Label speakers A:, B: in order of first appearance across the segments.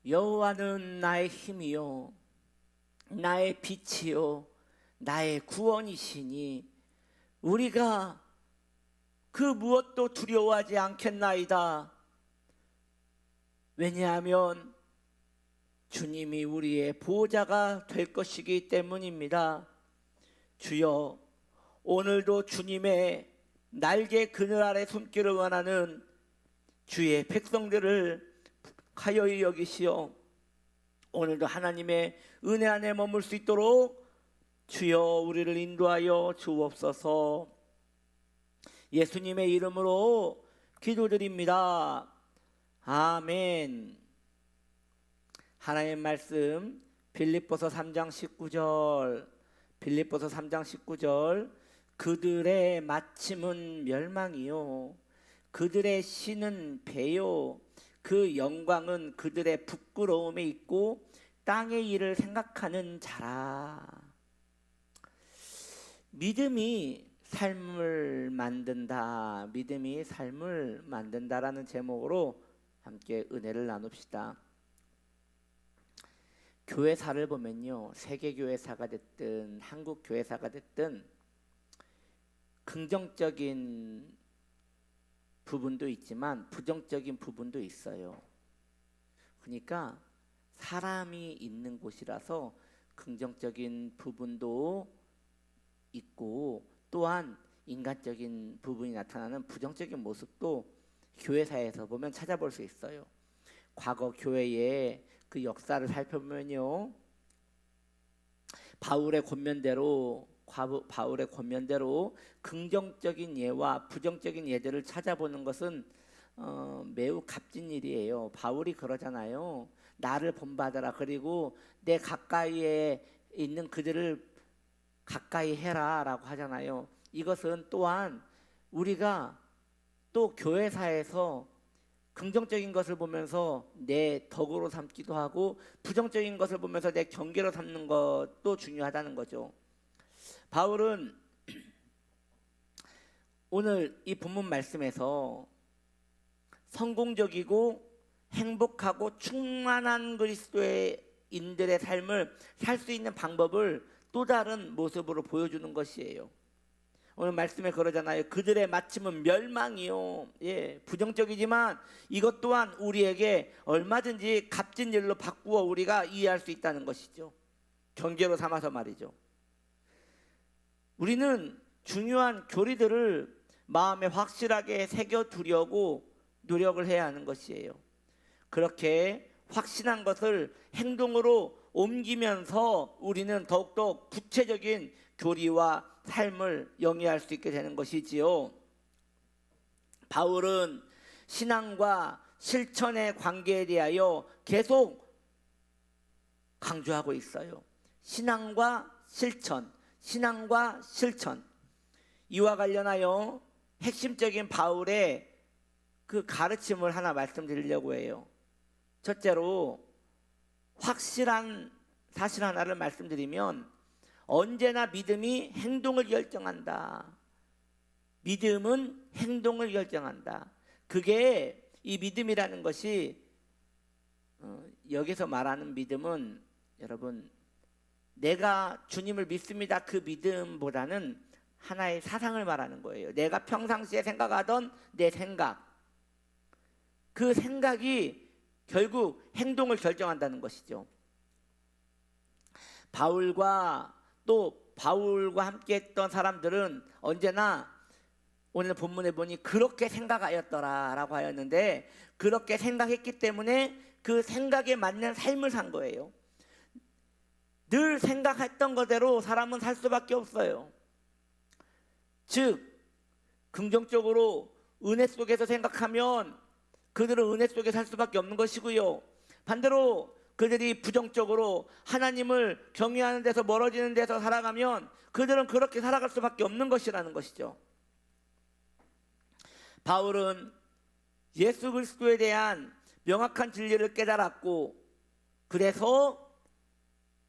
A: 여호와는 나의 힘이요 나의 빛이요 나의 구원이시니 우리가 그 무엇도 두려워하지 않겠나이다. 왜냐하면 주님이 우리의 보호자가 될 것이기 때문입니다. 주여, 오늘도 주님의 날개 그늘 아래 숨기를 원하는 주의 백성들을 가여이 여기시어 오늘도 하나님의 은혜 안에 머물 수 있도록 주여 우리를 인도하여 주옵소서. 예수님의 이름으로 기도드립니다. 아멘. 하나님의 말씀 빌립보서 3장 19절, 빌립보서 3장 19절, 그들의 마침은 멸망이요 그들의 신은 배요 그 영광은 그들의 부끄러움에 있고 땅의 일을 생각하는 자라. 믿음이 삶을 만든다, 믿음이 삶을 만든다라는 제목으로 함께 은혜를 나눕시다. 교회사를 보면요, 세계교회사가 됐든 한국교회사가 됐든 긍정적인 부분도 있지만 부정적인 부분도 있어요. 그러니까 사람이 있는 곳이라서 긍정적인 부분도 있고 또한 인간적인 부분이 나타나는 부정적인 모습도 교회사에서 보면 찾아볼 수 있어요. 과거 교회의 그 역사를 살펴보면요, 바울의 권면대로 긍정적인 예와 부정적인 예들을 찾아보는 것은 매우 값진 일이에요. 바울이 그러잖아요. 나를 본받아라. 그리고 내 가까이에 있는 그들을 가까이 해라 라고 하잖아요. 이것은 또한 우리가 또 교회사에서 긍정적인 것을 보면서 내 덕으로 삼기도 하고 부정적인 것을 보면서 내 경계로 삼는 것도 중요하다는 거죠. 바울은 오늘 이 본문 말씀에서 성공적이고 행복하고 충만한 그리스도인들의 삶을 살 수 있는 방법을 또 다른 모습으로 보여주는 것이에요. 오늘 말씀에 그러잖아요. 그들의 마침은 멸망이요. 부정적이지만 이것 또한 우리에게 얼마든지 값진 일로 바꾸어 우리가 이해할 수 있다는 것이죠. 경계로 삼아서 말이죠. 우리는 중요한 교리들을 마음에 확실하게 새겨두려고 노력을 해야 하는 것이에요. 그렇게 확신한 것을 행동으로 옮기면서 우리는 더욱더 구체적인 교리와 삶을 영위할 수 있게 되는 것이지요. 바울은 신앙과 실천의 관계에 대하여 계속 강조하고 있어요. 신앙과 실천, 신앙과 실천. 이와 관련하여 핵심적인 바울의 그 가르침을 하나 말씀드리려고 해요. 첫째로 확실한 사실 하나를 말씀드리면 언제나 믿음이 행동을 결정한다. 믿음은 행동을 결정한다. 그게 이 믿음이라는 것이 여기서 말하는 믿음은 여러분 내가 주님을 믿습니다 그 믿음보다는 하나의 사상을 말하는 거예요. 내가 평상시에 생각하던 내 생각, 그 생각이 결국 행동을 결정한다는 것이죠. 바울과 함께 했던 사람들은 언제나 오늘 본문에 보니 그렇게 생각하였더라 라고 하였는데, 그렇게 생각했기 때문에 그 생각에 맞는 삶을 산 거예요. 늘 생각했던 거대로 사람은 살 수밖에 없어요. 즉 긍정적으로 은혜 속에서 생각하면 그들은 은혜 속에 살 수밖에 없는 것이고요, 반대로 그들이 부정적으로 하나님을 경외하는 데서 멀어지는 데서 살아가면 그들은 그렇게 살아갈 수밖에 없는 것이라는 것이죠. 바울은 예수 그리스도에 대한 명확한 진리를 깨달았고, 그래서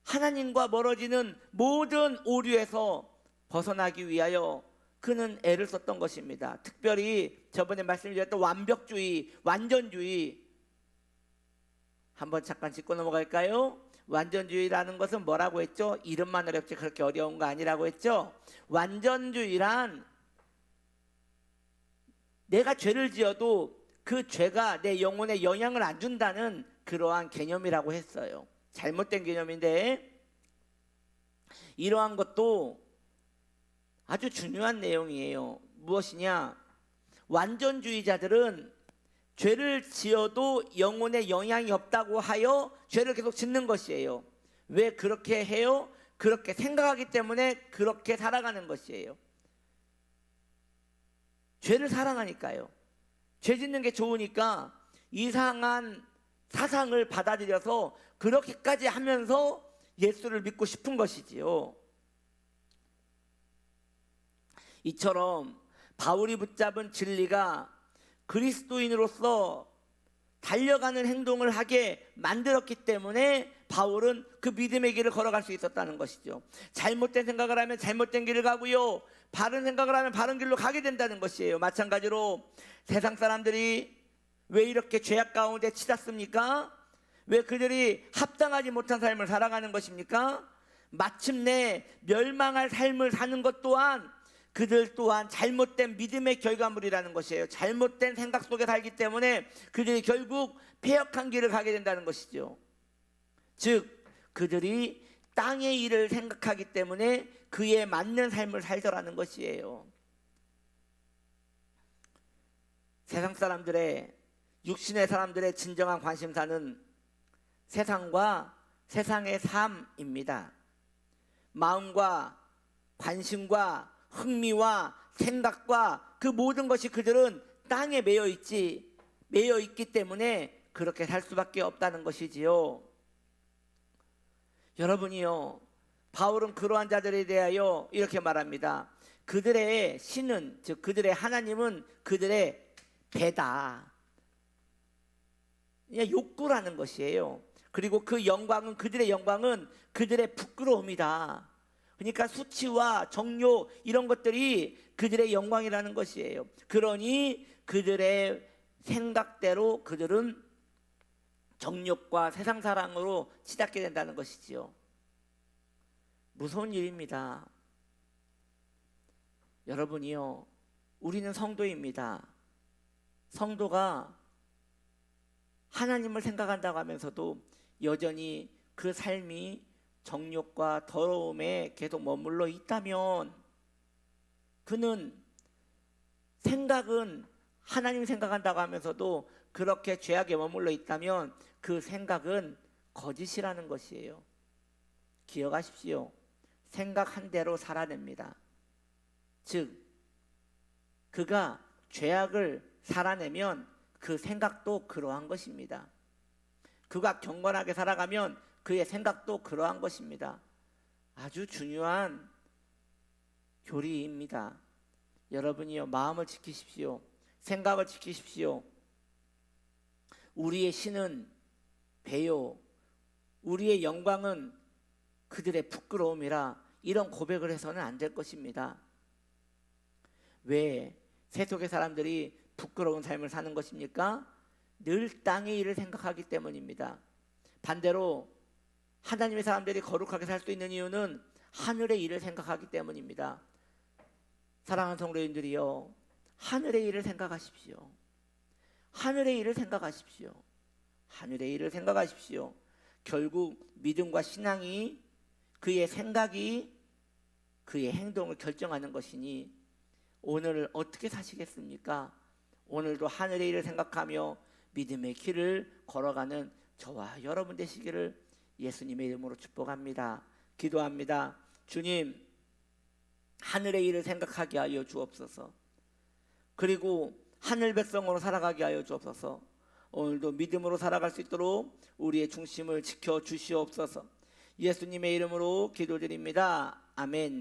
A: 하나님과 멀어지는 모든 오류에서 벗어나기 위하여 그는 애를 썼던 것입니다. 특별히 저번에 말씀드렸던 완벽주의, 완전주의, 한번 잠깐 짚고 넘어갈까요? 완전주의라는 것은 뭐라고 했죠? 이름만 어렵지 그렇게 어려운 거 아니라고 했죠? 완전주의란 내가 죄를 지어도 그 죄가 내 영혼에 영향을 안 준다는 그러한 개념이라고 했어요. 잘못된 개념인데 이러한 것도 아주 중요한 내용이에요. 무엇이냐? 완전주의자들은 죄를 지어도 영혼에 영향이 없다고 하여 죄를 계속 짓는 것이에요. 왜 그렇게 해요? 그렇게 생각하기 때문에 그렇게 살아가는 것이에요. 죄를 사랑하니까요. 죄 짓는 게 좋으니까 이상한 사상을 받아들여서 그렇게까지 하면서 예수를 믿고 싶은 것이지요. 이처럼 바울이 붙잡은 진리가 그리스도인으로서 달려가는 행동을 하게 만들었기 때문에 바울은 그 믿음의 길을 걸어갈 수 있었다는 것이죠. 잘못된 생각을 하면 잘못된 길을 가고요, 바른 생각을 하면 바른 길로 가게 된다는 것이에요. 마찬가지로 세상 사람들이 왜 이렇게 죄악 가운데 치닫습니까? 왜 그들이 합당하지 못한 삶을 살아가는 것입니까? 마침내 멸망할 삶을 사는 것 또한 그들 또한 잘못된 믿음의 결과물이라는 것이에요. 잘못된 생각 속에 살기 때문에 그들이 결국 패역한 길을 가게 된다는 것이죠. 즉 그들이 땅의 일을 생각하기 때문에 그에 맞는 삶을 살더라는 것이에요. 세상 사람들의, 육신의 사람들의 진정한 관심사는 세상과 세상의 삶입니다. 마음과 관심과 흥미와 생각과 그 모든 것이 그들은 땅에 매여 있기 때문에 그렇게 살 수밖에 없다는 것이지요. 여러분이요, 바울은 그러한 자들에 대하여 이렇게 말합니다. 그들의 신은, 즉 그들의 하나님은 그들의 배다, 그냥 욕구라는 것이에요. 그리고 그 영광은, 그들의 영광은 그들의 부끄러움이다. 그러니까 수치와 정욕 이런 것들이 그들의 영광이라는 것이에요. 그러니 그들의 생각대로 그들은 정욕과 세상 사랑으로 치닫게 된다는 것이지요. 무서운 일입니다. 여러분이요, 우리는 성도입니다. 성도가 하나님을 생각한다고 하면서도 여전히 그 삶이 정욕과 더러움에 계속 머물러 있다면, 그는 생각은 하나님 생각한다고 하면서도 그렇게 죄악에 머물러 있다면 그 생각은 거짓이라는 것이에요. 기억하십시오. 생각한 대로 살아냅니다. 즉 그가 죄악을 살아내면 그 생각도 그러한 것입니다. 그가 경건하게 살아가면 그의 생각도 그러한 것입니다. 아주 중요한 교리입니다. 여러분이요, 마음을 지키십시오. 생각을 지키십시오. 우리의 신은 배요, 우리의 영광은 그들의 부끄러움이라, 이런 고백을 해서는 안 될 것입니다. 왜 세속의 사람들이 부끄러운 삶을 사는 것입니까? 늘 땅의 일을 생각하기 때문입니다. 반대로 하나님의 사람들이 거룩하게 살 수 있는 이유는 하늘의 일을 생각하기 때문입니다. 사랑하는 성도님들이요, 하늘의 일을 생각하십시오. 하늘의 일을 생각하십시오. 하늘의 일을 생각하십시오. 결국 믿음과 신앙이, 그의 생각이 그의 행동을 결정하는 것이니 오늘 어떻게 사시겠습니까? 오늘도 하늘의 일을 생각하며 믿음의 길을 걸어가는 저와 여러분 되시기를 예수님의 이름으로 축복합니다. 기도합니다. 주님, 하늘의 일을 생각하게 하여 주옵소서. 그리고 하늘 백성으로 살아가게 하여 주옵소서. 오늘도 믿음으로 살아갈 수 있도록 우리의 중심을 지켜 주시옵소서. 예수님의 이름으로 기도드립니다. 아멘.